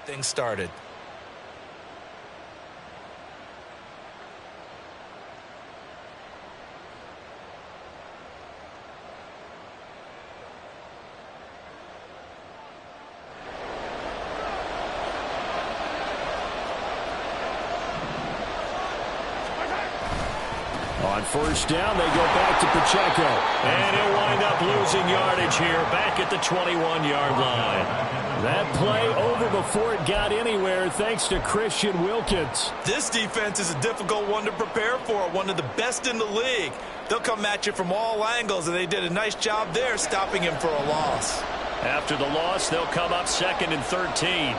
get things started. On first down, they go back to Pacheco. And he'll wind up losing yardage here back at the 21-yard line. That play over before it got anywhere thanks to Christian Wilkins. This defense is a difficult one to prepare for, one of the best in the league. They'll come at you from all angles, and they did a nice job there stopping him for a loss. After the loss, they'll come up 2nd and 13.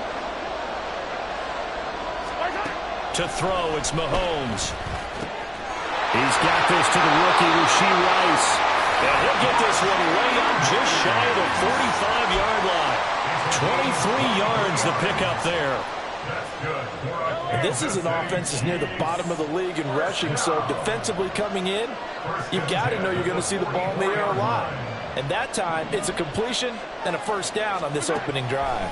To throw, it's Mahomes. He's got this to the rookie, Rashee Rice. And he'll get this one way up just shy of the 45-yard line. 23 yards the pickup there. This is an offense that's near the bottom of the league in rushing, so defensively coming in, you've got to know you're going to see the ball in the air a lot. And that time, it's a completion and a first down on this opening drive.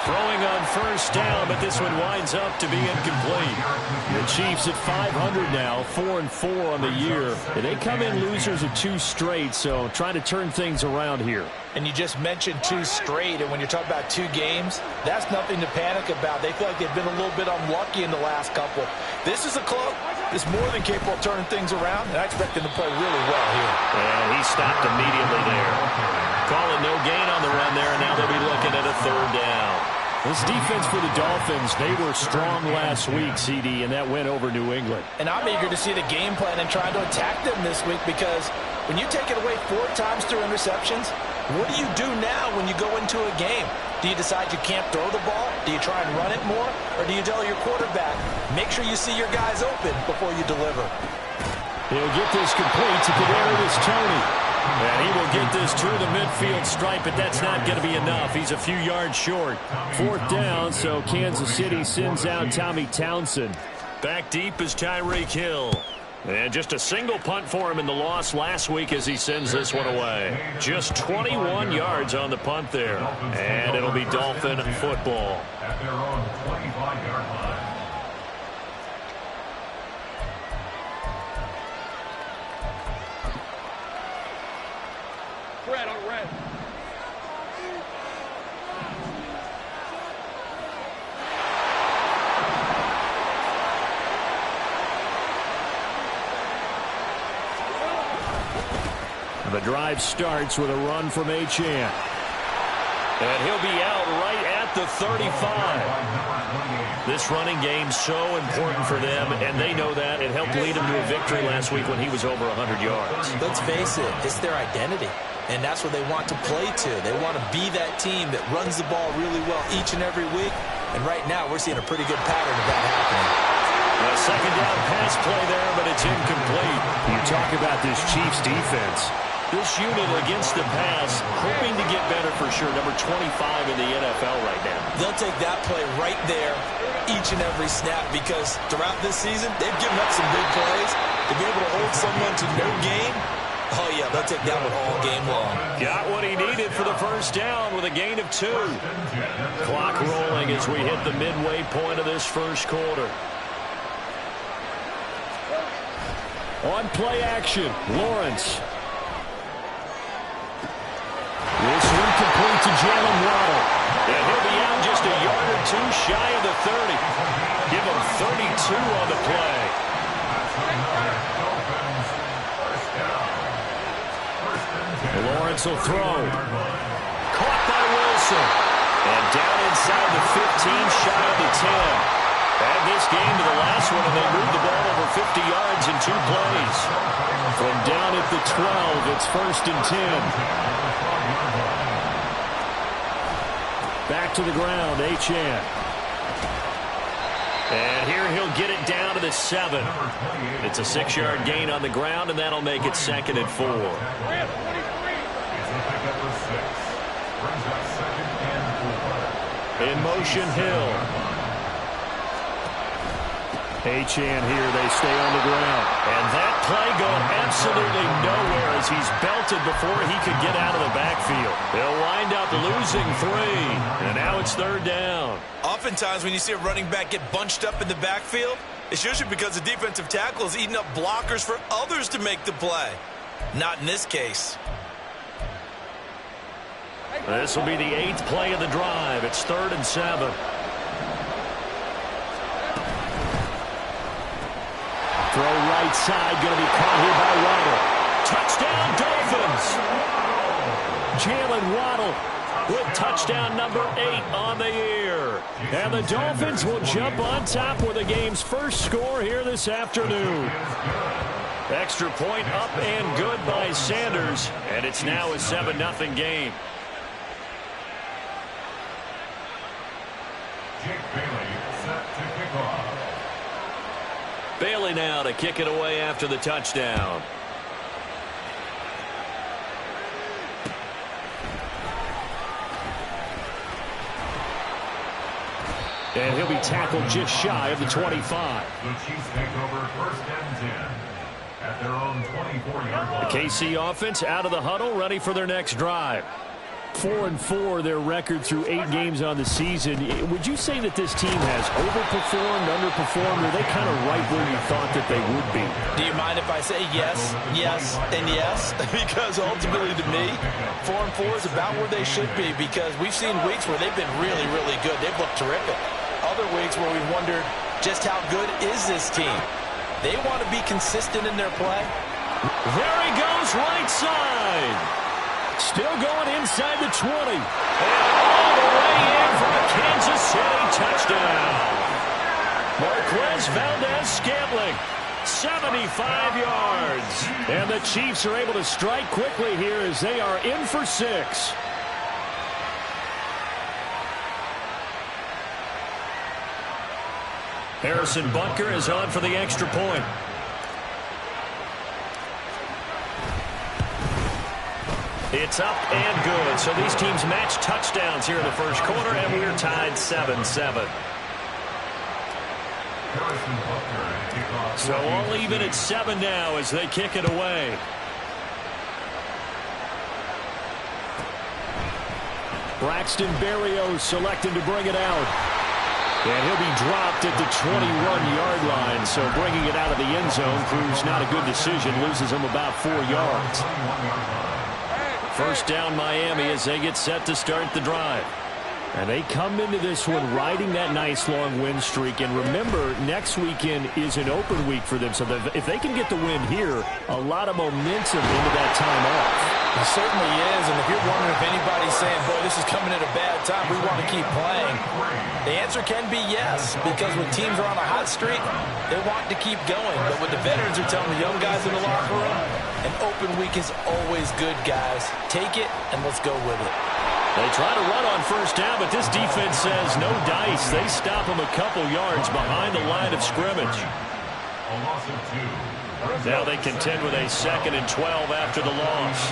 Throwing on first down, but this one winds up to be incomplete. The Chiefs at 500 now, 4-4 on the year. And they come in losers of 2 straight, so trying to turn things around here. And you just mentioned 2 straight, and when you're talking about 2 games, that's nothing to panic about. They feel like they've been a little bit unlucky in the last couple. This is a club that's more than capable of turning things around, and I expect them to play really well here. And he stopped immediately there. Calling no gain on the run there, and now they'll be looking at a 3rd down. This defense for the Dolphins, they were strong last week, CD, and that went over New England. And I'm eager to see the game plan and try to attack them this week, because when you take it away 4 times through interceptions, what do you do now when you go into a game? Do you decide you can't throw the ball? Do you try and run it more? Or do you tell your quarterback, make sure you see your guys open before you deliver? He'll get this complete to Kadarius Toney. And he will get this to the midfield stripe, but that's not going to be enough. He's a few yards short. 4th down, so Kansas City sends out Tommy Townsend. Back deep is Tyreek Hill. And just a single punt for him in the loss last week as he sends this one away. Just 21 yards on the punt there. And it'll be Dolphin football. At their own 25-yard line. Red on red. The drive starts with a run from Achane. And he'll be out right at the 35. This running game's so important for them, and they know that. It helped lead them to a victory last week when he was over 100 yards. Let's face it, it's their identity. And that's what they want to play to. They want to be that team that runs the ball really well each and every week. And right now, we're seeing a pretty good pattern of that happening. A 2nd down pass play there, but it's incomplete. You talk about this Chiefs defense. This unit against the pass, hoping to get better for sure. Number 25 in the NFL right now. They'll take that play right there each and every snap, because throughout this season, they've given up some big plays. To be able to hold someone to no gain, oh, yeah, they'll take that one all game long. Got what he needed for the first down with a gain of 2. Clock rolling as we hit the midway point of this first quarter. On play action, Lawrence. This one complete to Jalen Waddle. And he'll be out just a yard or 2 shy of the 30. Give him 32 on the play. Lawrence will throw. Caught by Wilson. And down inside the 15, shy of the 10. Add this game to the last one, and they moved the ball over 50 yards in 2 plays. From down at the 12, it's 1st and 10. Back to the ground, Achane. And here he'll get it down to the 7. It's a 6-yard gain on the ground, and that'll make it 2nd and 4. In motion, Hill. Achane here, they stay on the ground. And that play going absolutely nowhere as he's belted before he could get out of the backfield. They'll wind up losing 3, and now it's 3rd down. Oftentimes when you see a running back get bunched up in the backfield, it's usually because the defensive tackle is eating up blockers for others to make the play. Not in this case. This will be the 8th play of the drive. It's 3rd and 7. Throw right side, going to be caught here by Waddle. Touchdown, Dolphins! Jalen Waddle with touchdown number 8 on the year. And the Dolphins will jump on top with the game's first score here this afternoon. Extra point up and good by Sanders, and it's now a 7-0 game. Jake Bailey set to kick off. Bailey now to kick it away after the touchdown. And he'll be tackled just shy of the 25. The Chiefs take over 1st and 10 at their own 24-yard line. The KC offense out of the huddle, ready for their next drive. 4-4, their record through 8 games on the season. Would you say that this team has overperformed, underperformed, or are they kind of right where you thought that they would be? Do you mind if I say yes, yes, and yes? Because ultimately to me, 4-4 is about where they should be, because we've seen weeks where they've been really, really good. They've looked terrific. Other weeks where we wondered just how good is this team. They want to be consistent in their play. There he goes, right side. Still going inside the 20. And all the way in for a Kansas City touchdown. Marquez Valdez-Scantling, 75 yards. And the Chiefs are able to strike quickly here as they are in for 6. Harrison Butker is on for the extra point. It's up and good. So these teams match touchdowns here in the first quarter, and we're tied 7-7. So all even at 7 now as they kick it away. Braxton Berrios selecting to bring it out. And he'll be dropped at the 21-yard line. So bringing it out of the end zone proves not a good decision. Loses him about 4 yards. First down Miami as they get set to start the drive. And they come into this one riding that nice long win streak. And remember, next weekend is an open week for them. So if they can get the win here, a lot of momentum into that time off. It certainly is. And if you're wondering if anybody's saying, boy, this is coming at a bad time, we want to keep playing, the answer can be yes. Because when teams are on a hot streak, they want to keep going. But what the veterans are telling the young guys in the locker room, an open week is always good, guys. Take it, and let's go with it. They try to run on first down, but this defense says no dice. They stop them a couple yards behind the line of scrimmage. Now they contend with a 2nd and 12 after the loss.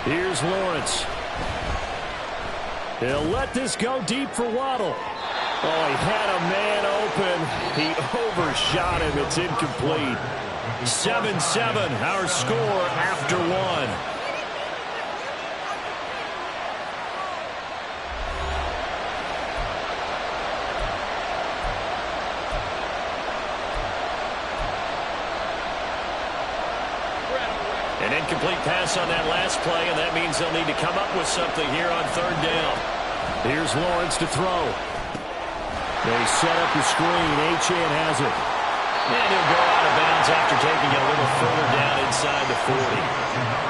Here's Lawrence. He'll let this go deep for Waddle. Oh, he had a man open. He overshot him. It's incomplete. 7-7, our score after 1. An incomplete pass on that last play, and that means they'll need to come up with something here on 3rd down. Here's Lawrence to throw. They set up the screen. Achane has it. And he'll go out of bounds after taking it a little further down inside the 40.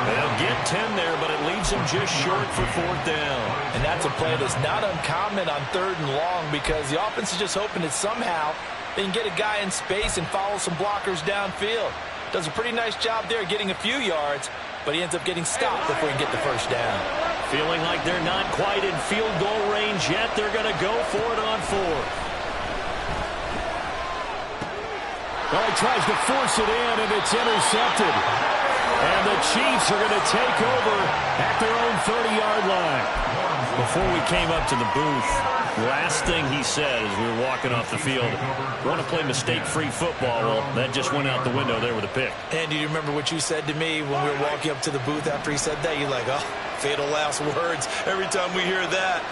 They'll get 10 there, but it leaves them just short for 4th down. And that's a play that's not uncommon on 3rd and long, because the offense is just hoping that somehow they can get a guy in space and follow some blockers downfield. Does a pretty nice job there getting a few yards, but he ends up getting stopped before he can get the first down. Feeling like they're not quite in field goal range yet. They're going to go for it on 4th. Well, he tries to force it in, and it's intercepted. And the Chiefs are going to take over at their own 30-yard line. Before we came up to the booth, Last thing he said as we were walking off the field, want to play mistake-free football. Well, that just went out the window there with a pick. And do you remember what you said to me when we were walking up to the booth after he said that? You're like, oh, fatal last words. Every time we hear that,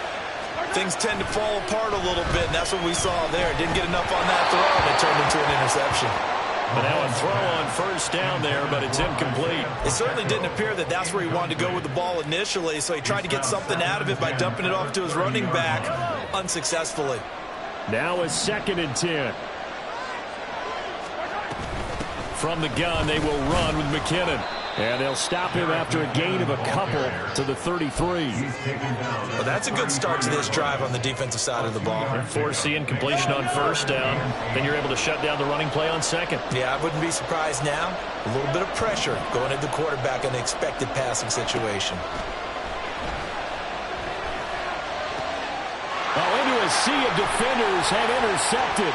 things tend to fall apart a little bit, and that's what we saw there. Didn't get enough on that throw, and it turned into an interception. But now a throw on first down there, but it's incomplete. It certainly didn't appear that that's where he wanted to go with the ball initially, so he tried to get something out of it by dumping it off to his running back unsuccessfully. Now a 2nd and 10. From the gun, they will run with McKinnon. And they'll stop him after a gain of a couple to the 33. Well, that's a good start to this drive on the defensive side of the ball. Force the incompletion on first down. Then you're able to shut down the running play on second. Yeah, I wouldn't be surprised now. A little bit of pressure going at the quarterback in an expected passing situation. Well, into a sea of defenders and intercepted.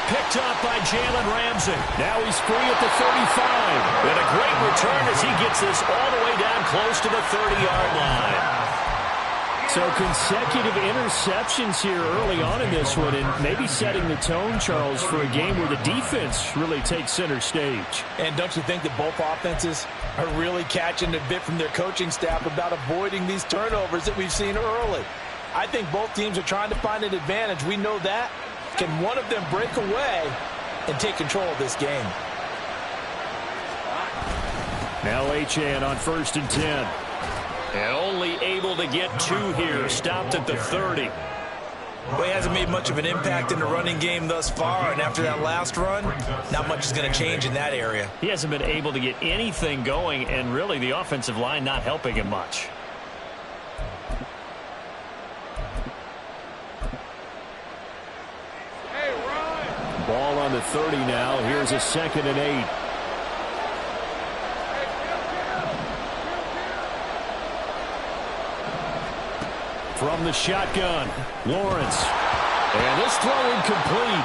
Picked up by Jalen Ramsey. Now he's free at the 35. And a great return as he gets this all the way down close to the 30-yard line. So consecutive interceptions here early on in this one, and maybe setting the tone, Charles, for a game where the defense really takes center stage. And don't you think that both offenses are really catching a bit from their coaching staff about avoiding these turnovers that we've seen early? I think both teams are trying to find an advantage. We know that. Can one of them break away and take control of this game? Now Achane on 1st and 10. And only able to get 2 here. Stopped at the 30. Well, he hasn't made much of an impact in the running game thus far, and after that last run, not much is going to change in that area. He hasn't been able to get anything going, and really the offensive line not helping him much. Ball on the 30 now. Here's a 2nd and 8. From the shotgun, Lawrence. And this throw incomplete.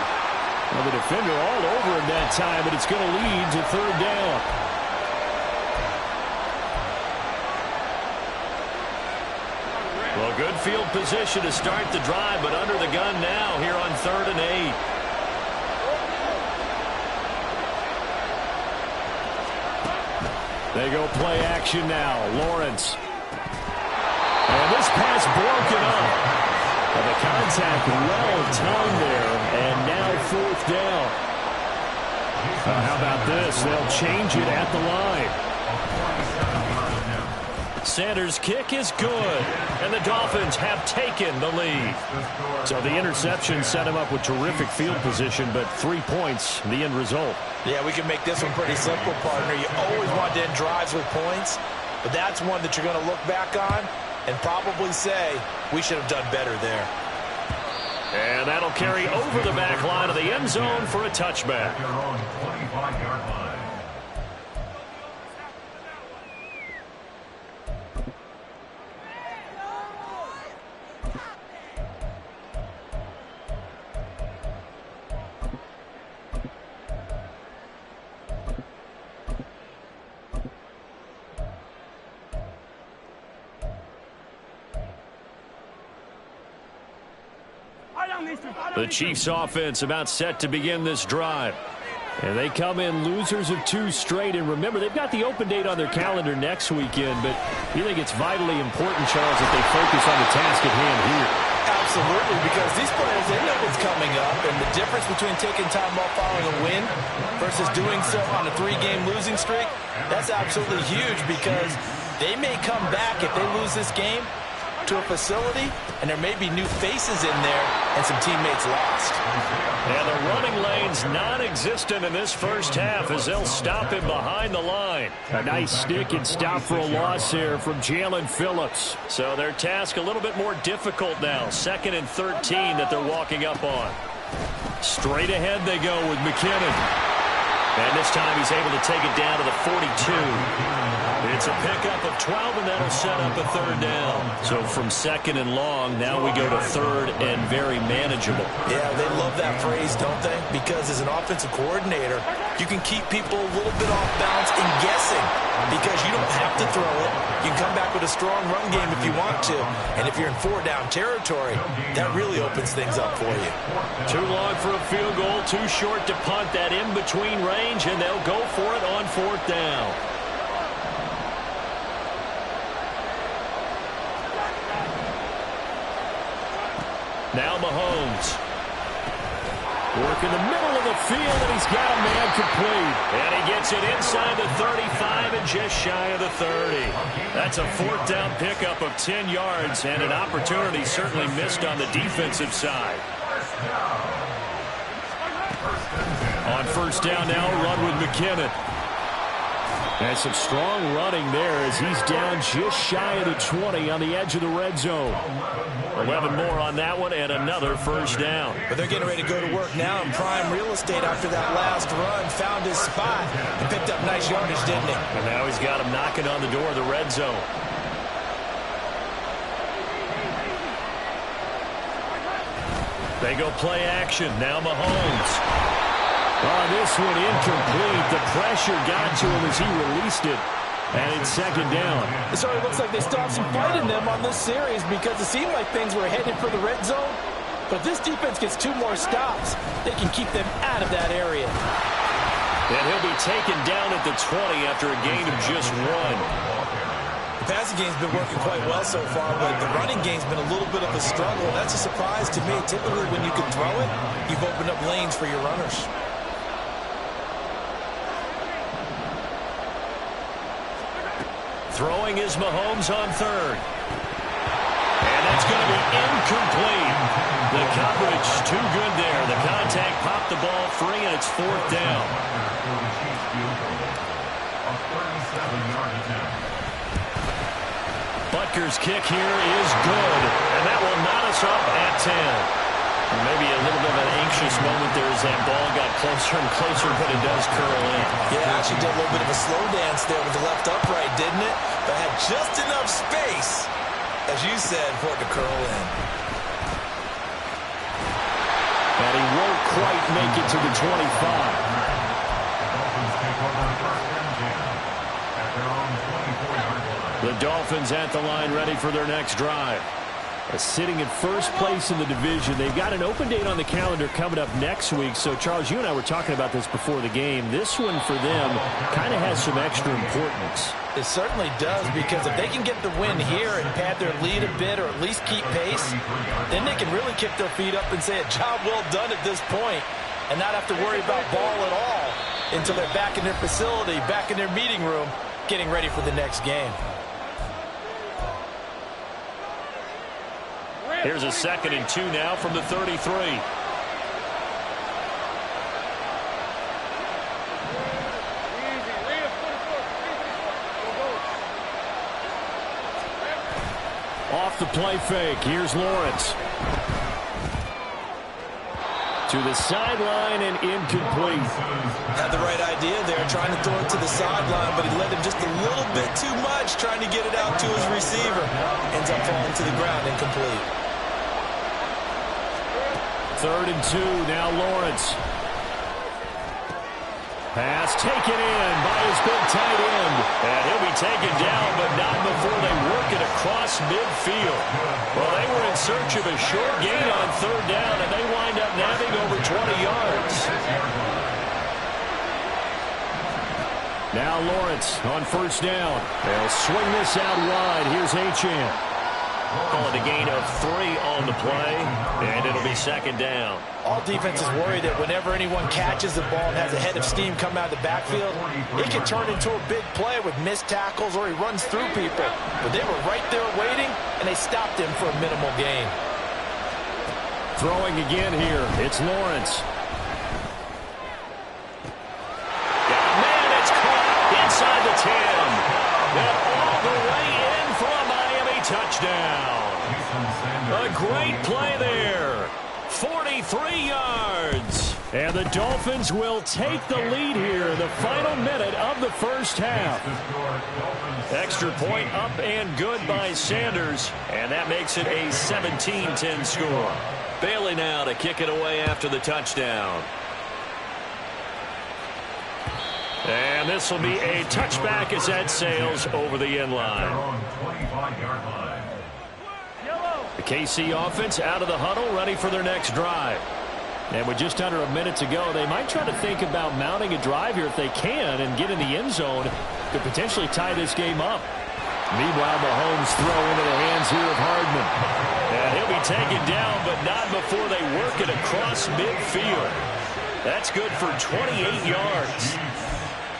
Well, the defender all over him that time, but it's going to lead to 3rd down. Well, good field position to start the drive, but under the gun now here on 3rd and 8. They go play action now. Lawrence. And this pass broken up. And the contact well timed there. And now 4th down. How about this? They'll change it at the line. Sanders' kick is good. And the Dolphins have taken the lead. So the interception set him up with terrific field position, but 3 points, the end result. Yeah, we can make this one pretty simple, partner. You always want to end drives with points, but that's one that you're going to look back on and probably say, we should have done better there. And that'll carry over the back line of the end zone for a touchback. The Chiefs offense about set to begin this drive. And they come in losers of 2 straight. And remember, they've got the open date on their calendar next weekend. But you think it's vitally important, Charles, that they focus on the task at hand here? Absolutely, because these players, they know what's coming up. And the difference between taking time off following a win versus doing so on a 3-game losing streak, that's absolutely huge, because they may come back if they lose this game to a facility, and there may be new faces in there and some teammates lost. And the running lane's non-existent in this first half as they'll stop him behind the line. A nice stick and stop for a loss here from Jalen Phillips. So their task a little bit more difficult now. 2nd and 13 that they're walking up on. Straight ahead they go with McKinnon. And this time he's able to take it down to the 42. It's It's a pickup of 12, and that'll set up a third down. So from second and long, now we go to third and very manageable. Yeah, they love that phrase, don't they? Because as an offensive coordinator, you can keep people a little bit off balance and guessing because you don't have to throw it. You can come back with a strong run game if you want to. And if you're in four-down territory, that really opens things up for you. Too long for a field goal, too short to punt. That in-between range, and they'll go for it on fourth down. Now Mahomes. Work in the middle of the field, and he's got a man complete. And he gets it inside the 35 and just shy of the 30. That's a fourth down pickup of 10 yards, and an opportunity certainly missed on the defensive side. On first down now, run with McKinnon. And some strong running there as he's down just shy of the 20 on the edge of the red zone. 11 more on that one and another first down. But they're getting ready to go to work now in prime real estate after that last run. Found his spot and picked up nice yardage, didn't he? And now he's got him knocking on the door of the red zone. They go play action. Now Mahomes. Oh, this one incomplete. The pressure got to him as he released it. And it's second down. It sort of looks like they still have some fight in them on this series because it seemed like things were headed for the red zone. But if this defense gets 2 more stops, they can keep them out of that area. And he'll be taken down at the 20 after a gain of just 1. The passing game's been working quite well so far, but the running game's been a little bit of a struggle. That's a surprise to me. Typically, when you can throw it, you've opened up lanes for your runners. Throwing is Mahomes on third. And that's going to be incomplete. The coverage too good there. The contact popped the ball free, and it's fourth down. Butker's kick here is good, and that will knot us up at 10. Maybe a little bit of an anxious moment there as that ball got closer and closer, but it does curl in. Yeah, actually did a little bit of a slow dance there with the left upright, didn't it? But had just enough space, as you said, for it to curl in. And he won't quite make it to the 25. The Dolphins at the line, ready for their next drive. Sitting in first place in the division. They've got an open date on the calendar coming up next week. So, Charles, you and I were talking about this before the game. This one for them kind of has some extra importance. It certainly does, because if they can get the win here and pad their lead a bit or at least keep pace, then they can really kick their feet up and say a job well done at this point and not have to worry about ball at all until they're back in their facility, back in their meeting room, getting ready for the next game. Here's a 2nd and 2 now from the 33. Off the play fake. Here's Lawrence. To the sideline and incomplete. Had the right idea there, trying to throw it to the sideline, but he let him just a little bit too much, trying to get it out to his receiver. Ends up falling to the ground, incomplete. 3rd and 2, now Lawrence. Pass taken in by his big tight end. And he'll be taken down, but not before they work it across midfield. Well, they were in search of a short gain on 3rd down, and they wind up nabbing over 20 yards. Now Lawrence on 1st down. They'll swing this out wide. Here's Achane. Call it a gain of 3 on the play, and it'll be 2nd down. All defenses worry that whenever anyone catches the ball and has a head of steam come out of the backfield, it can turn into a big play with missed tackles or he runs through people. But they were right there waiting, and they stopped him for a minimal gain. Throwing again here. It's Lawrence. Man, it's caught inside the 10. And all the way in for a Miami touchdown. A great play there. 43 yards. And the Dolphins will take the lead here in the final minute of the first half. Extra point up and good by Sanders. And that makes it a 17-10 score. Bailey now to kick it away after the touchdown. And this will be a touchback as that sails over the end line. The KC offense out of the huddle, ready for their next drive. And with just under a minute to go, they might try to think about mounting a drive here if they can and get in the end zone to potentially tie this game up. Meanwhile, Mahomes throw into the hands here of Hardman. And he'll be taken down, but not before they work it across midfield. That's good for 28 yards.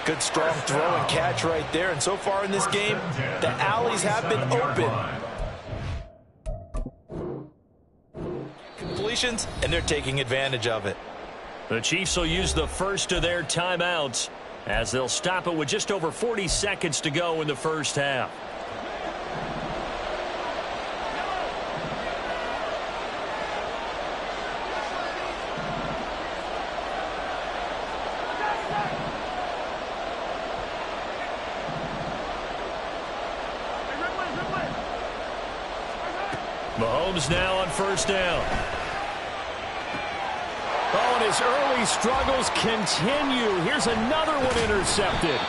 Good strong throw and catch right there. And so far in this game, the alleys have been open. Completions, and they're taking advantage of it. The Chiefs will use the first of their timeouts as they'll stop it with just over 40 seconds to go in the first half. Mahomes now on first down. Oh, and his early struggles continue. Here's another one intercepted.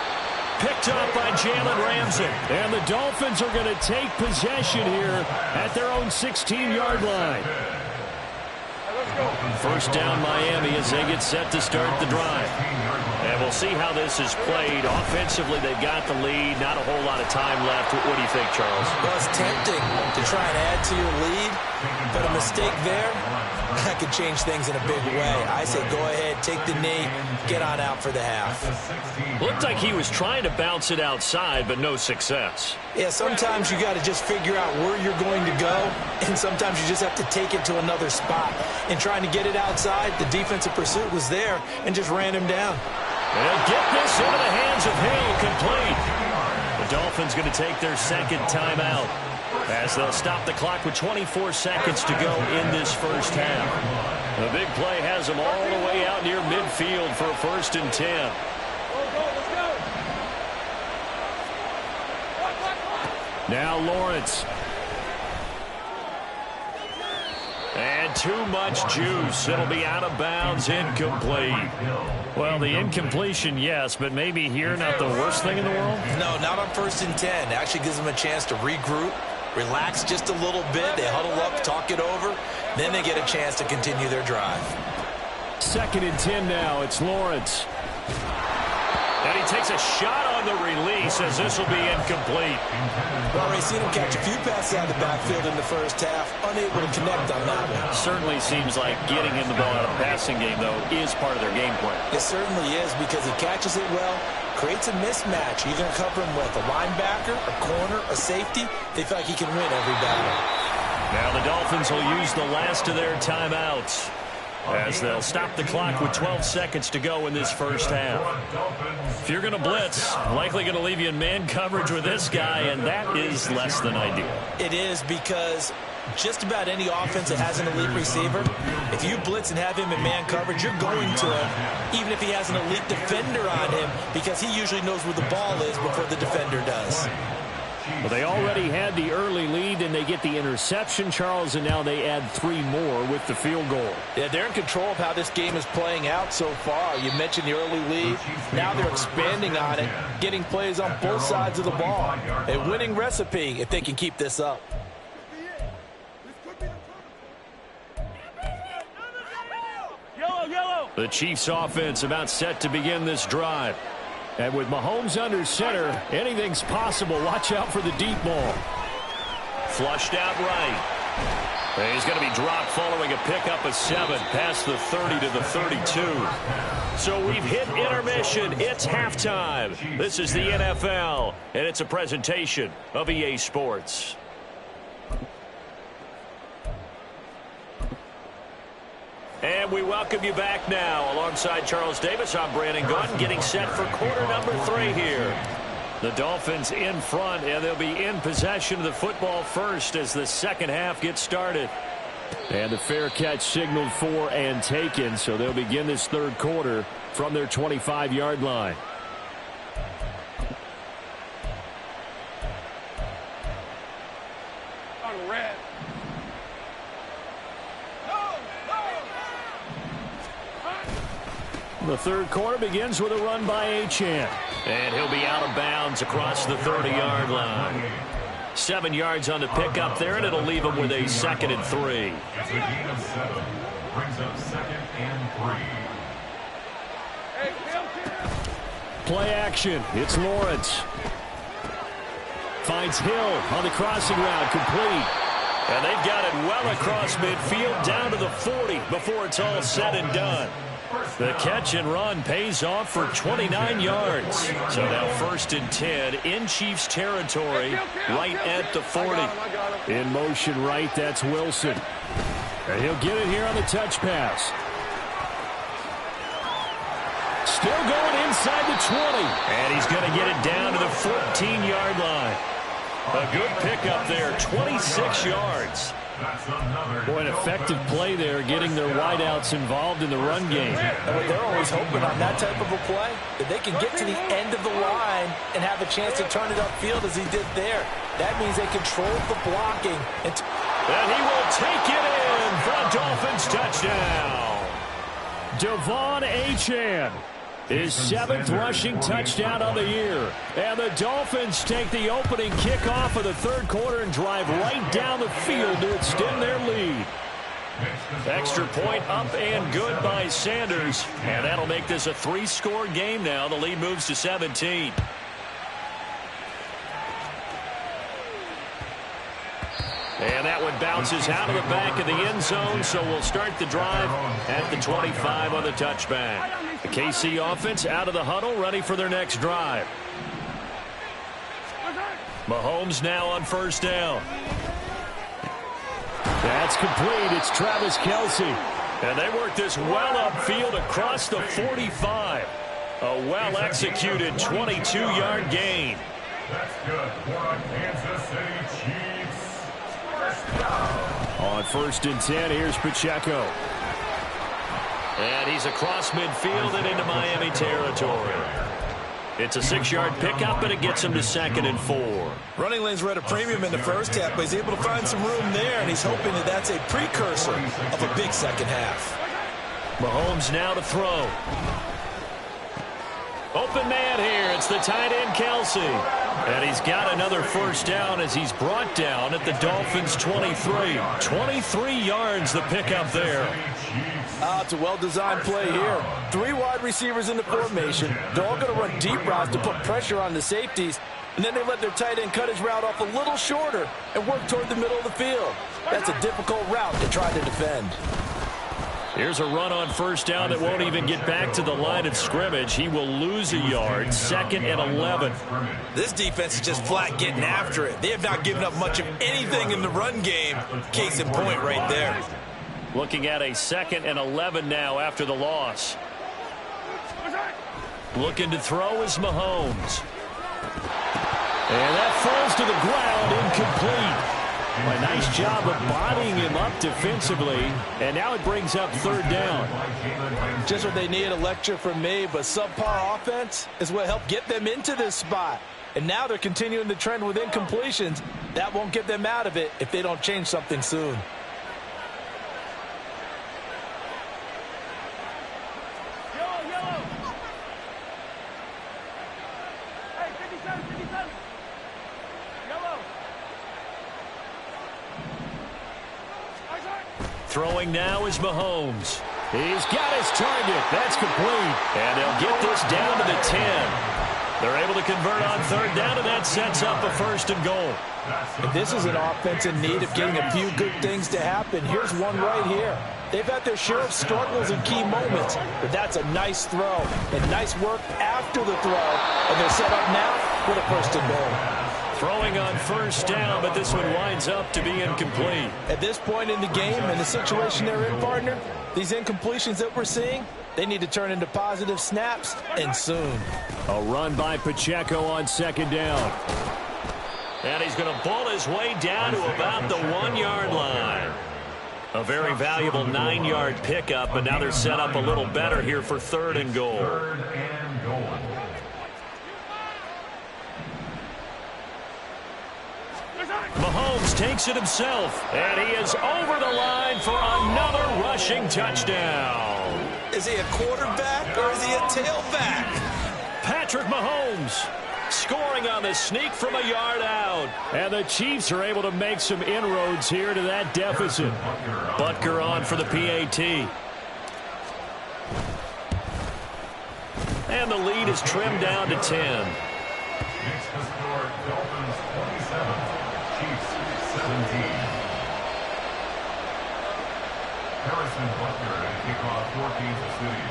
Picked up by Jalen Ramsey. And the Dolphins are going to take possession here at their own 16-yard line. First down Miami as they get set to start the drive. And we'll see how this is played. Offensively, they've got the lead. Not a whole lot of time left. What do you think, Charles? Well, it's tempting to try and add to your lead, but a mistake there, that could change things in a big way. I say go ahead, take the knee, get on out for the half. Looked like he was trying to bounce it outside, but no success. Yeah, sometimes you got to just figure out where you're going to go, and sometimes you just have to take it to another spot. And trying to get it outside, the defensive pursuit was there and just ran him down. They'll get this into the hands of Hill, complete. The Dolphins going to take their second timeout as they'll stop the clock with 24 seconds to go in this first half. The big play has them all the way out near midfield for a 1st and 10. Now Lawrence. And too much juice. It'll be out of bounds, incomplete. Well, the incompletion, yes, but maybe here not the worst thing in the world? No, not on 1st and 10. It actually gives them a chance to regroup, relax just a little bit. They huddle up, talk it over. Then they get a chance to continue their drive. 2nd and 10 now. It's Lawrence. And he takes a shot on the release as this will be incomplete. Well, Ray, seen him catch a few passes out of the backfield in the first half. Unable to connect on that one. Certainly seems like getting him the ball out of the passing game, though, is part of their game plan. It certainly is because he catches it well, creates a mismatch. You're going to cover him with a linebacker, a corner, a safety. They feel like he can win every battle. Now the Dolphins will use the last of their timeouts as they'll stop the clock with 12 seconds to go in this first half. If you're going to blitz, likely going to leave you in man coverage with this guy, and that is less than ideal. It is because just about any offense that has an elite receiver, if you blitz and have him in man coverage, you're going to him, even if he has an elite defender on him, because he usually knows where the ball is before the defender does. Well, they already had the early lead, and they get the interception, Charles, and now they add 3 more with the field goal. Yeah, they're in control of how this game is playing out so far. You mentioned the early lead. Now they're expanding on it, getting plays on both sides of the ball. A winning recipe if they can keep this up. The Chiefs offense about set to begin this drive. And with Mahomes under center, anything's possible. Watch out for the deep ball. Flushed out right. And he's going to be dropped following a pickup of 7 past the 30 to the 32. So we've hit intermission. It's halftime. This is the NFL, and it's a presentation of EA Sports. And we welcome you back now. Alongside Charles Davis, I'm Brandon Gaudin, getting set for quarter number 3 here. The Dolphins in front, and they'll be in possession of the football first as the second half gets started. And the fair catch signaled for and taken, so they'll begin this third quarter from their 25-yard line. The third quarter begins with a run by Achane. And he'll be out of bounds across the 30-yard line. 7 yards on the pickup there, and it'll leave him with a 2nd and 3. It's a gain of 7. Brings up 2nd and 3. Play action. It's Lawrence. Finds Hill on the crossing route, complete. And they've got it well across midfield down to the 40 before it's all said and done. The catch and run pays off for 29 yards. So now 1st and 10 in Chiefs territory right at the 40. In motion right, that's Wilson. And he'll get it here on the touch pass. Still going inside the 20. And he's going to get it down to the 14-yard line. A good pickup there, 26 yards. Boy, an effective play there, getting their wideouts involved in the run game. And they're always hoping on that type of a play, that they can get to the end of the line and have a chance to turn it upfield as he did there. That means they control the blocking. And he will take it in for a Dolphins touchdown. Devon Achane. His 7th rushing touchdown of the year. And the Dolphins take the opening kickoff of the third quarter and drive right down the field to extend their lead. Extra point up and good by Sanders. And that'll make this a 3-score game now. The lead moves to 17. And that one bounces out of the back of the end zone, so we'll start the drive at the 25 on the touchback. The KC offense out of the huddle, ready for their next drive. Mahomes now on 1st down. That's complete. It's Travis Kelce. And they work this well upfield across the 45. A well-executed 22-yard gain. That's good for Kansas City Chiefs. On 1st and 10, here's Pacheco. And he's across midfield and into Miami territory. It's a 6-yard pickup, and it gets him to 2nd and 4. Running lanes were at a premium in the first half, but he's able to find some room there, and he's hoping that that's a precursor of a big second half. Mahomes now to throw. Open man here. It's the tight end, Kelce. And he's got another 1st down as he's brought down at the Dolphins' 23. 23 yards the pickup there. It's a well-designed play here. 3 wide receivers in the formation. They're all going to run deep routes to put pressure on the safeties. And then they let their tight end cut his route off a little shorter and work toward the middle of the field. That's a difficult route to try to defend. Here's a run on 1st down that won't even get back to the line of scrimmage. He will lose a yard. 2nd and 11. This defense is just flat getting after it. They have not given up much of anything in the run game. Case in point right there. Looking at a 2nd and 11 now after the loss. Looking to throw is Mahomes. And that falls to the ground, incomplete. A nice job of bodying him up defensively, and now it brings up 3rd down. Just what they need, a lecture from me, but subpar offense is what helped get them into this spot. And now they're continuing the trend with incompletions. That won't get them out of it if they don't change something soon. Throwing now is Mahomes. He's got his target. That's complete. And they'll get this down to the 10. They're able to convert on 3rd down, and that sets up a 1st and goal. And this is an offense in need of getting a few good things to happen. Here's one right here. They've had their share of struggles in key moments, but that's a nice throw and nice work after the throw. And they're set up now with a 1st and goal. Throwing on 1st down, but this one winds up to be incomplete. At this point in the game and the situation they're in, partner, these incompletions that we're seeing, they need to turn into positive snaps, and soon. A run by Pacheco on 2nd down. And he's going to ball his way down to about the 1-yard line. A very valuable 9-yard pickup, but now they're set up a little better here for 3rd and goal. 3rd and goal. Mahomes takes it himself, and he is over the line for another rushing touchdown. Is he a quarterback or is he a tailback? Patrick Mahomes scoring on the sneak from a yard out. And the Chiefs are able to make some inroads here to that deficit. Butker on for the PAT. And the lead is trimmed down to 10. Next to score, Dolphins 27, Chiefs 17. Harrison Butker to kick off for Kansas City.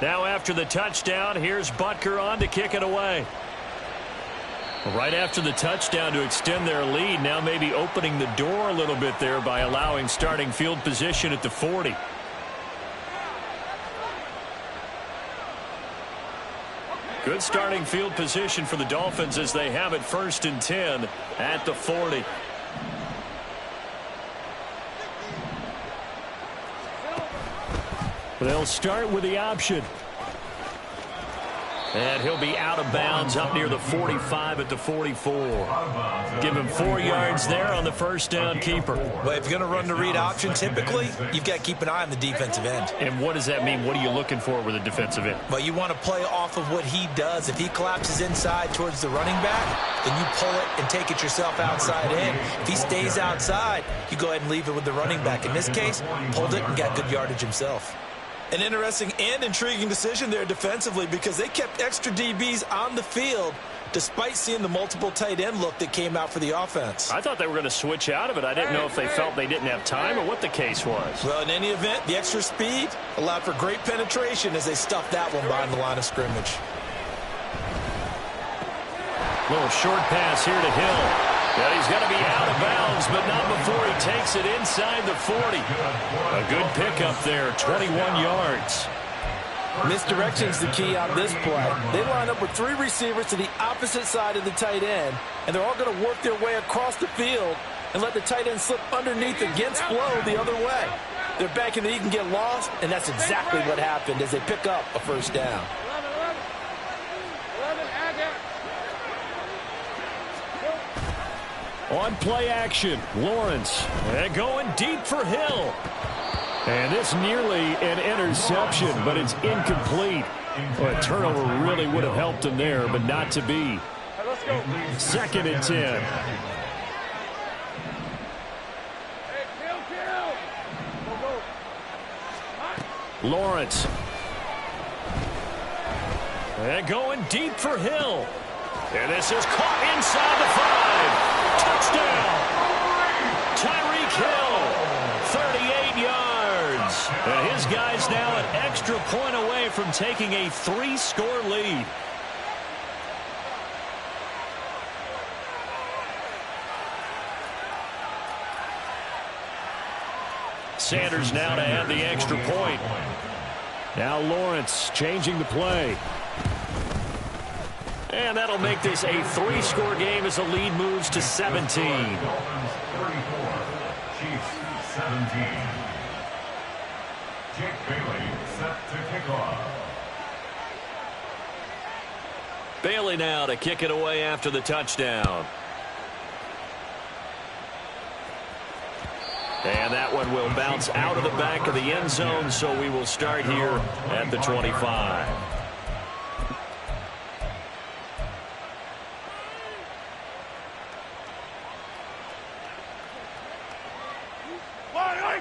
Now after the touchdown, here's Butker on to kick it away. Right after the touchdown to extend their lead, now maybe opening the door a little bit there by allowing starting field position at the 40. Good starting field position for the Dolphins as they have it 1st and 10 at the 40. They'll start with the option. And he'll be out of bounds up near the 45 at the 44. Give him 4 yards there on the first down keeper. Well, if you're going to run the read option, typically, you've got to keep an eye on the defensive end. And what does that mean? What are you looking for with a defensive end? Well, you want to play off of what he does. If he collapses inside towards the running back, then you pull it and take it yourself outside in. If he stays outside, you go ahead and leave it with the running back. In this case, pulled it and got good yardage himself. An interesting and intriguing decision there defensively because they kept extra DBs on the field despite seeing the multiple tight end look that came out for the offense. I thought they were going to switch out of it. I didn't know if they felt they didn't have time or what the case was. Well, in any event, the extra speed allowed for great penetration as they stuffed that one behind the line of scrimmage. Little short pass here to Hill. Yeah, he's going to be out of bounds, but not before he takes it inside the 40. A good pickup there, 21 yards. Misdirection's the key on this play. They line up with 3 receivers to the opposite side of the tight end, and they're all going to work their way across the field and let the tight end slip underneath against flow the other way. They're banking that he can get lost, and that's exactly what happened as they pick up a first down. On play action, Lawrence. And going deep for Hill. And this nearly an interception, but it's incomplete. Well, a turnover really would have helped him there, but not to be. 2nd and 10. Lawrence. And going deep for Hill. And this is caught inside the 5. Touchdown! Tyreek Hill, 38 yards. And his guy's now an extra point away from taking a 3-score lead. Sanders now to add the extra point. Now Lawrence changing the play. And that'll make this a 3-score game as the lead moves to 17. Dolphins 34, Chiefs 17. Jake Bailey set to kick off. Bailey now to kick it away after the touchdown. And that one will bounce out of the back of the end zone, so we will start here at the 25.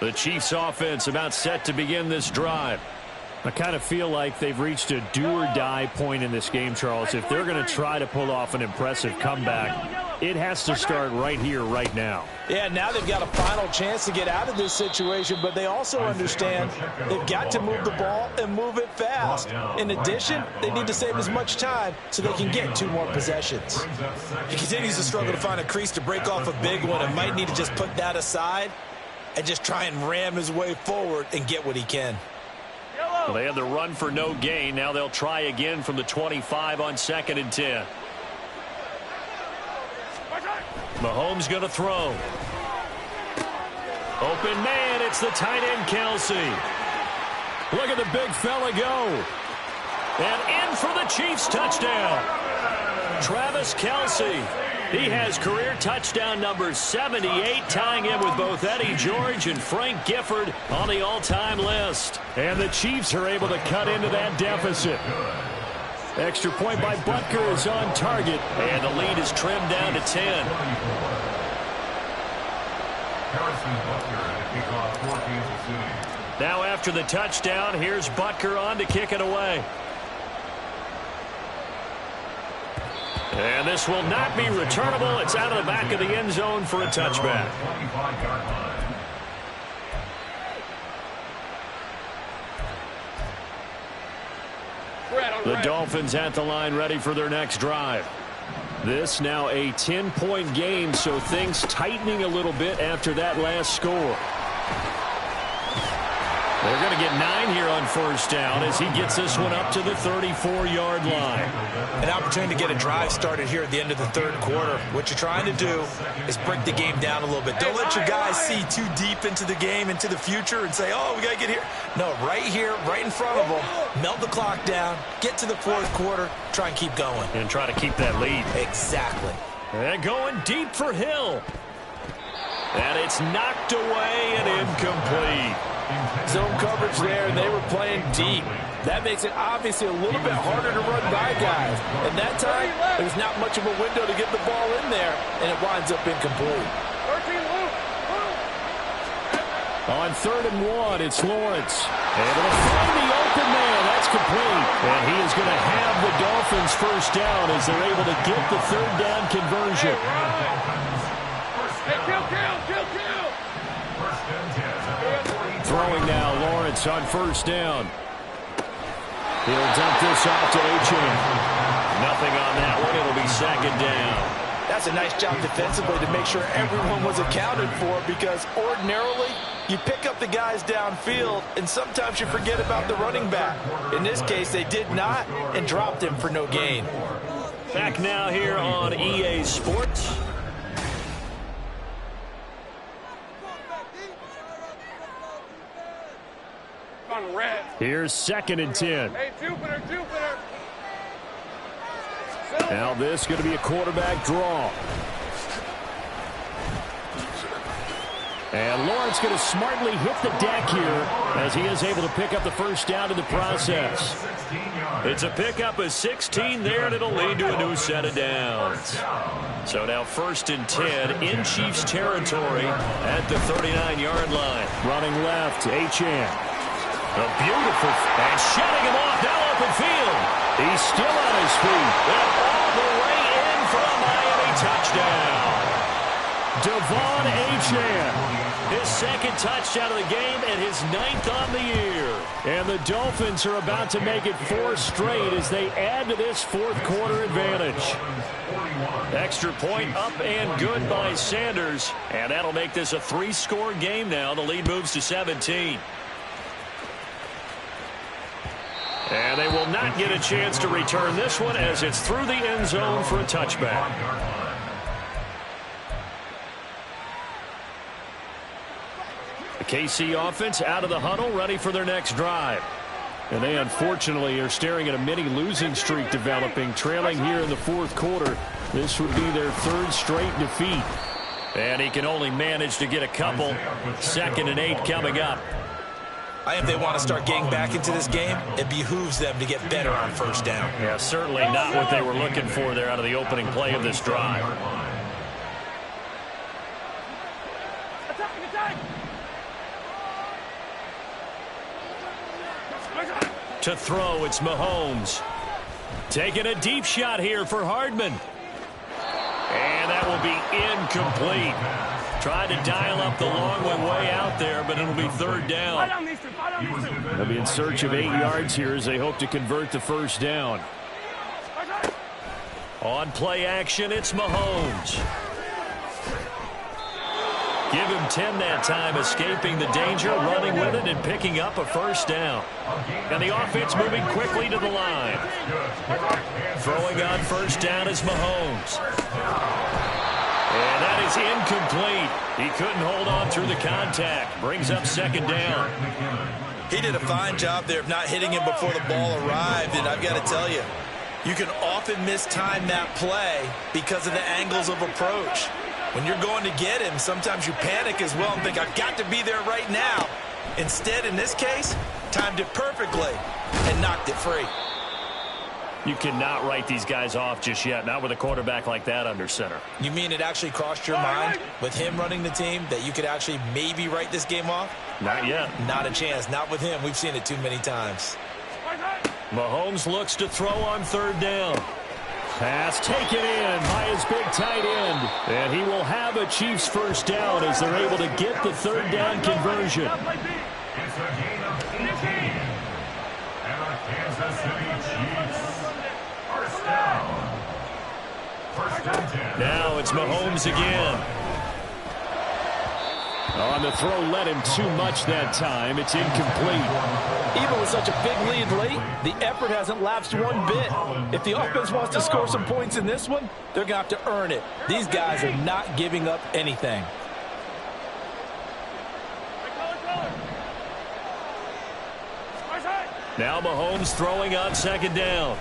The Chiefs offense about set to begin this drive. I kind of feel like they've reached a do-or-die point in this game, Charles. If they're going to try to pull off an impressive comeback, it has to start right here, right now. Yeah, now they've got a final chance to get out of this situation, but they also understand they've got to move the ball and move it fast. In addition, they need to save as much time so they can get 2 more possessions. He continues to struggle to find a crease to break off a big one and might need to just put that aside and just try and ram his way forward and get what he can. Well, they had the run for no gain. Now they'll try again from the 25 on 2nd and 10. Mahomes going to throw. Open man, it's the tight end, Kelsey. Look at the big fella go. And in for the Chiefs touchdown. Travis Kelsey. He has career touchdown number 78, tying him with both Eddie George and Frank Gifford on the all-time list. And the Chiefs are able to cut into that deficit. Extra point by Butker is on target, and the lead is trimmed down to 10. Now after the touchdown, here's Butker on to kick it away. And this will not be returnable. It's out of the back of the end zone for a touchback. The Dolphins at the line ready for their next drive. This now a 10-point game, so things tightening a little bit after that last score. They're going to get 9 here on first down as he gets this one up to the 34-yard line. An opportunity to get a drive started here at the end of the 3rd quarter. What you're trying to do is break the game down a little bit. Don't let your guys see too deep into the game, into the future, and say, oh, we got to get here. No, right here, right in front of them, melt the clock down, get to the 4th quarter, try and keep going. And try to keep that lead. Exactly. And going deep for Hill. And it's knocked away and incomplete. Zone coverage there, and they were playing deep. That makes it obviously a little bit harder to run by guys. And that time, there was not much of a window to get the ball in there, and it winds up incomplete. On 3rd and 1, it's Lawrence. Able to find the open man. That's complete. And he is going to have the Dolphins first down as they're able to get the 3rd down conversion. Hey, kill. Throwing now, Lawrence on first down. He'll dump this off to Achane. Nothing on that one. It'll be 2nd down. That's a nice job defensively to make sure everyone was accounted for, because ordinarily you pick up the guys downfield and sometimes you forget about the running back. In this case, they did not and dropped him for no gain. Back now here on EA Sports. Here's 2nd and 10. Hey, Jupiter. Now this going to be a quarterback draw. And Lawrence going to smartly hit the deck here as he is able to pick up the first down in the process. It's a pickup of 16 there, and it'll lead to a new set of downs. So now 1st and 10 in Chiefs territory at the 39-yard line. Running left, Achane. A beautiful, and shutting him off, now open field. He's still on his feet. And all the way in for a Miami touchdown. Devon Achane, his 2nd touchdown of the game and his 9th on the year. And the Dolphins are about to make it 4 straight as they add to this 4th quarter advantage. Extra point up and good by Sanders. And that'll make this a 3-score game now. The lead moves to 17. And they will not get a chance to return this one as it's through the end zone for a touchback. The KC offense out of the huddle, ready for their next drive. And they unfortunately are staring at a mini losing streak developing, trailing here in the 4th quarter. This would be their 3rd straight defeat. And he can only manage to get a couple. 2nd and 8 coming up. I think if they want to start getting back into this game, it behooves them to get better on first down. Yeah, certainly not what they were looking for there out of the opening play of this drive. Attack! To throw, it's Mahomes. Taking a deep shot here for Hardman. And that will be incomplete. Trying to dial up the long way out there, but it'll be third down. They'll be in search of 8 yards here as they hope to convert the first down. On play action, it's Mahomes. Give him 10 that time, escaping the danger, running with it, and picking up a first down. And the offense moving quickly to the line. Throwing on first down is Mahomes. And that is incomplete. He couldn't hold on through the contact. Brings up second down. He did a fine job there of not hitting him before the ball arrived, and I've got to tell you, you can often mistime that play because of the angles of approach. When you're going to get him, sometimes you panic as well and think, I've got to be there right now. Instead, in this case, timed it perfectly and knocked it free. You cannot write these guys off just yet, not with a quarterback like that under center. You mean it actually crossed your mind with him running the team that you could actually maybe write this game off? Not yet. Not a chance. Not with him. We've seen it too many times. Mahomes looks to throw on third down. Pass taken in by his big tight end. And he will have a Chiefs first down as they're able to get the third down conversion. It's a gain of 18. And the Kansas City Chiefs. First down. First and 10. Now it's Mahomes again. On the throw, led him too much that time. It's incomplete. Even with such a big lead late, the effort hasn't lapsed one bit. If the offense wants to score some points in this one, they're going to have to earn it. These guys are not giving up anything. Now Mahomes throwing on second down.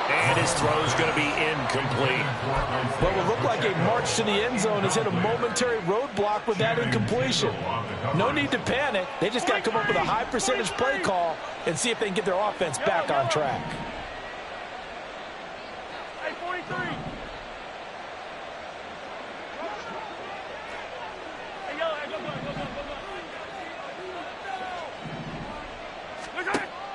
And his throw's going to be incomplete. What will look like a march to the end zone has hit a momentary roadblock with that incompletion. No need to panic. They just got to come up with a high percentage play call and see if they can get their offense back on track.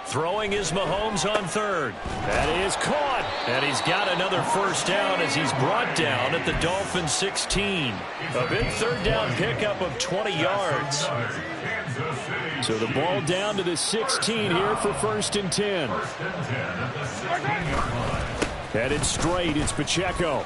Throwing is Mahomes on third. That is caught. And he's got another first down as he's brought down at the Dolphins 16. A big third down pickup of 20 yards. So the ball down to the 16 here for first and 10. Headed straight, it's Pacheco.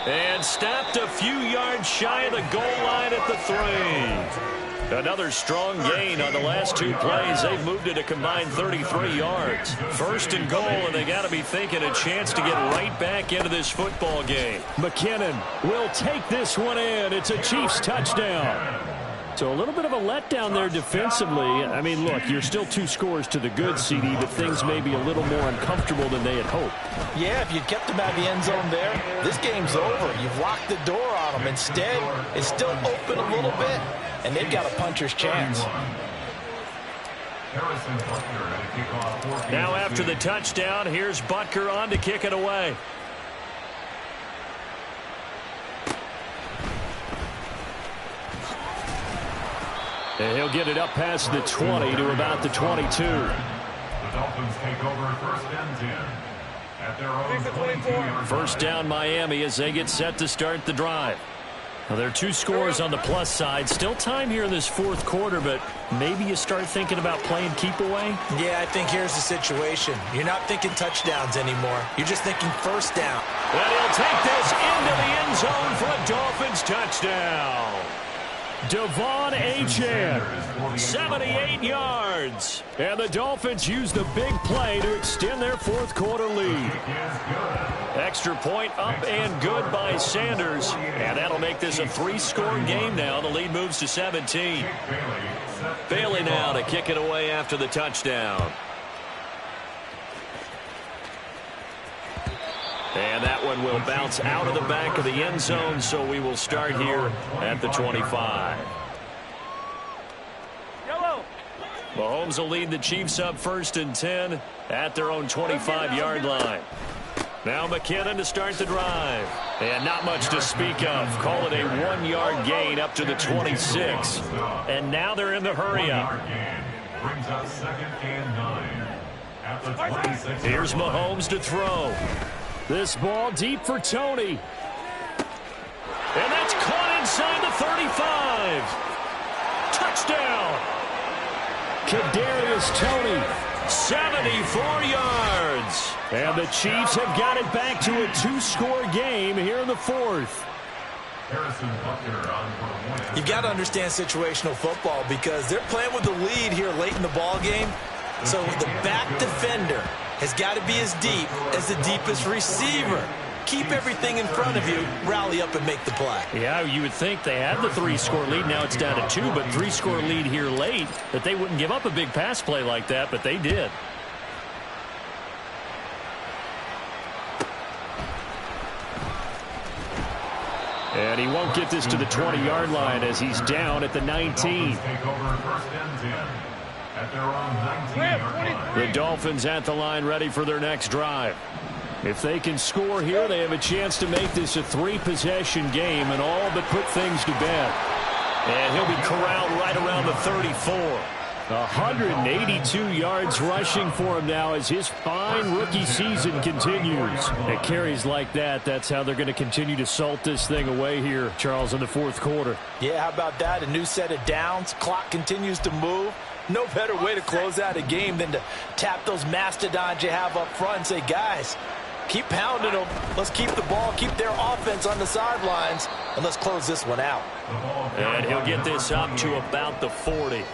And stopped a few yards shy of the goal line at the 3. Another strong gain on the last two plays. They've moved it a combined 33 yards. First and goal, and they got to be thinking a chance to get right back into this football game. McKinnon will take this one in. It's a Chiefs touchdown. So a little bit of a letdown there defensively. I mean, look, you're still 2 scores to the good, CD, but things may be a little more uncomfortable than they had hoped. Yeah, if you kept them out of the end zone there, this game's over. You've locked the door on them. Instead, it's still open a little bit, and they've got a puncher's chance. Now after the touchdown, here's Butker on to kick it away. And he'll get it up past the 20 to about the 22. The Dolphins take over first and 10 at their own 22-yard. First down Miami as they get set to start the drive. Now, there are 2 scores on the plus side. Still time here in this fourth quarter, but maybe you start thinking about playing keep away? Yeah, I think here's the situation. You're not thinking touchdowns anymore. You're just thinking first down. And he'll take this into the end zone for a Dolphins touchdown. Devon Achane, 78 yards. And the Dolphins use the big play to extend their fourth quarter lead. Extra point up and good by Sanders. And that'll make this a 3-score game now. The lead moves to 17. Bailey now to kick it away after the touchdown. And that one will bounce out of the back of the end zone, so we will start here at the 25. Mahomes will lead the Chiefs up first and 10 at their own 25-yard line. Now McKinnon to start the drive. And not much to speak of. Call it a 1-yard gain up to the 26. And now they're in the hurry-up. Brings up 2nd and 9. At the 26. Here's Mahomes to throw. This ball deep for Tony. And that's caught inside the 35. Touchdown. Kadarius Toney, 74 yards. And the Chiefs have got it back to a 2-score game here in the 4th. Harrison Butker on for a win. You've got to understand situational football because they're playing with the lead here late in the ball game. So the back defender has got to be as deep as the deepest receiver. Keep everything in front of you, rally up and make the play. Yeah, you would think they had the 3-score lead. Now it's down to 2, but 3-score lead here late, that they wouldn't give up a big pass play like that, but they did. And he won't get this to the 20-yard line as he's down at the 19. Take over 1st and 10 at their own 19-yard line. The Dolphins at the line ready for their next drive. If they can score here, they have a chance to make this a 3-possession game and all but put things to bed. And he'll be corralled right around the 34. 182 yards rushing for him now as his fine rookie season continues. At carries like that, that's how they're going to continue to salt this thing away here, Charles, in the 4th quarter. Yeah, how about that? A new set of downs. Clock continues to move. No better way to close out a game than to tap those mastodons you have up front and say, guys, keep pounding them. Let's keep the ball, keep their offense on the sidelines, and let's close this one out. And he'll get this up to about the 40.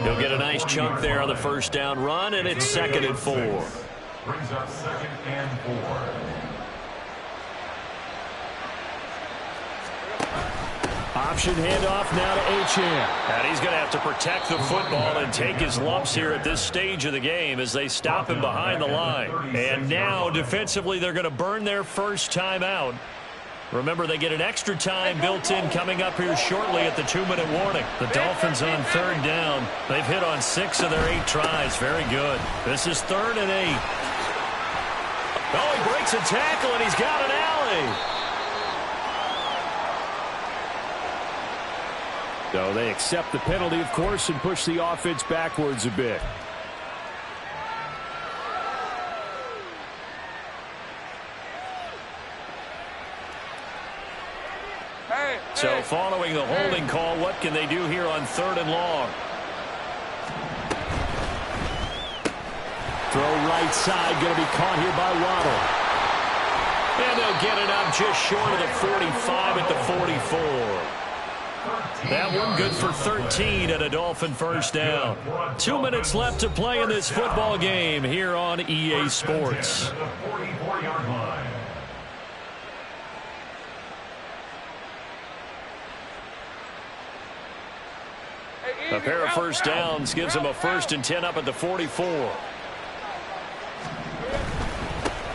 He'll get a nice chunk there on the 1st down run, and it's 2nd and 4. Brings up 2nd and 4. Option handoff now to Achane. And he's going to have to protect the football and take his lumps here at this stage of the game as they stop him behind the line. And now, defensively, they're going to burn their first time out. Remember, they get an extra time built in coming up here shortly at the 2-minute warning. The Dolphins on 3rd down. They've hit on 6 of their 8 tries. Very good. This is 3rd and 8. Oh, he breaks a tackle, and he's got an alley. So they accept the penalty, of course, and push the offense backwards a bit. So following the holding call, what can they do here on 3rd and long? Throw right side, going to be caught here by Waddle. And they'll get it up just short of the 45 at the 44. That one good for 13 at a Dolphin 1st down. 2 minutes left to play in this football game here on EA Sports. A pair of 1st downs gives them a 1st and 10 up at the 44.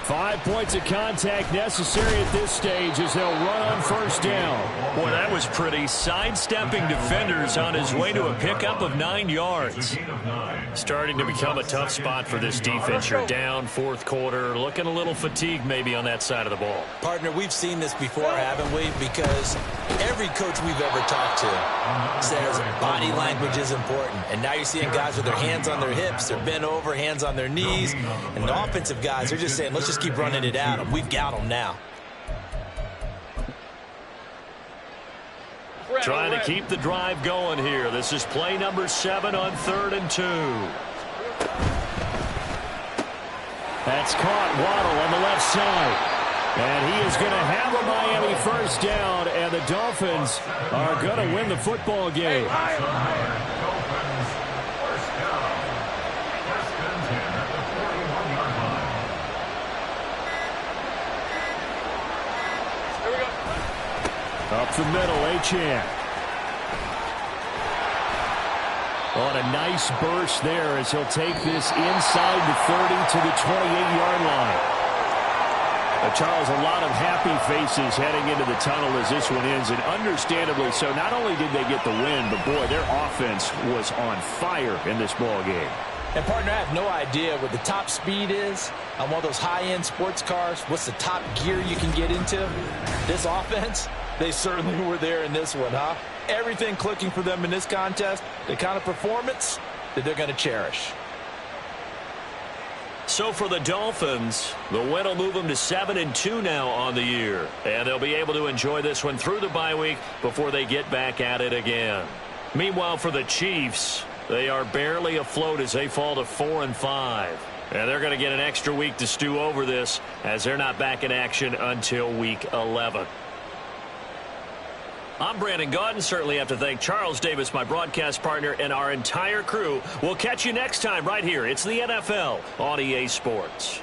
5 points of contact necessary at this stage as they'll run on 1st down. Boy, that was pretty. Sidestepping defenders on his way to a pickup of 9 yards. Starting to become a tough spot for this defense. You're down 4th quarter, looking a little fatigued maybe on that side of the ball. Partner, we've seen this before, haven't we? Because every coach we've ever talked to says body language is important. And now you're seeing guys with their hands on their hips, they're bent over, hands on their knees. And the offensive guys are just saying, let's just keep running it at them. We've got them now. Trying to keep the drive going here. This is play number 7 on 3rd and 2. That's caught. Waddle on the left side. And he is going to have a Miami 1st down, and the Dolphins are going to win the football game. Up the middle, Achane. On a nice burst there as he'll take this inside the 30 to the 28-yard line. Charles, a lot of happy faces heading into the tunnel as this one ends, and understandably so. Not only did they get the win, but boy, their offense was on fire in this ball game. And, partner, I have no idea what the top speed is on one of those high-end sports cars. What's the top gear you can get into? This offense, they certainly were there in this one, huh? Everything clicking for them in this contest, the kind of performance that they're going to cherish. So for the Dolphins, the win will move them to 7-2 now on the year. And they'll be able to enjoy this one through the bye week before they get back at it again. Meanwhile, for the Chiefs, they are barely afloat as they fall to 4-5. And they're going to get an extra week to stew over this as they're not back in action until week 11. I'm Brandon Gaudin. Certainly have to thank Charles Davis, my broadcast partner, and our entire crew. We'll catch you next time right here. It's the NFL on EA Sports.